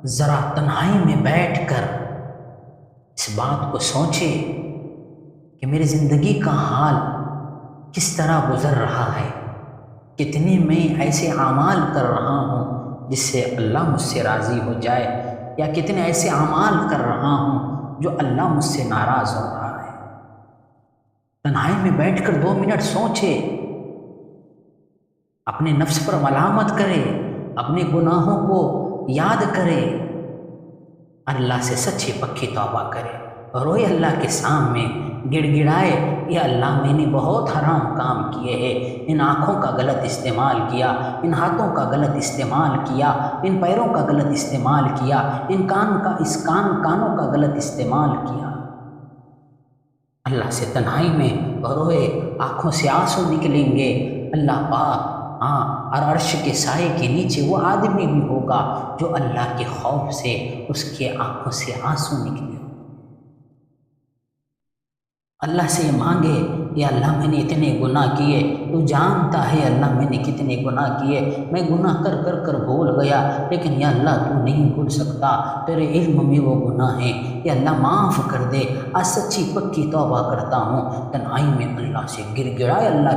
ذرا تنہائی میں بیٹھ کر اس بات کو سوچے کہ میری زندگی کا حال کس طرح گزر رہا ہے، کتنے میں ایسے اعمال کر رہا ہوں جس سے اللہ مجھ سے راضی ہو جائے، یا کتنے ایسے اعمال کر رہا ہوں جو اللہ مجھ سے ناراض ہو رہا ہے۔ تنہائی میں بیٹھ کر 2 منٹ سوچے، اپنے نفس پر ملامت کرے، اپنے گناہوں کو یاد کرے، اللہ سے سچی پکی توبہ کرے، روئے اللہ کے سامنے، گڑ گڑائے، یا اللہ میں نے بہت حرام کام کیے ہیں، ان آنکھوں کا غلط استعمال کیا، ان ہاتھوں کا غلط استعمال کیا، ان پیروں کا غلط استعمال کیا، ان کانوں کا غلط استعمال کیا۔ اللہ سے تنہائی میں روئے، آنکھوں سے آنسو نکلیں گے، اللہ پاک اور عرش کے سائے کے نیچے وہ آدمی بھی ہوگا جو اللہ کے خوف سے اس کے آنکھوں سے آنسو نکلے۔ اللہ سے مانگے، یا اللہ میں نے اتنے گناہ کیے، تو جانتا ہے اللہ میں نے کتنے گناہ کیے، میں گناہ کر کر کر بھول گیا، لیکن یا اللہ تو نہیں بھول سکتا، تیرے علم میں وہ گناہ ہیں، یا اللہ معاف کر دے۔ آج سچی پکی توبہ کرتا ہوں، تنہائی میں اللہ سے گڑ گڑائے، اللہ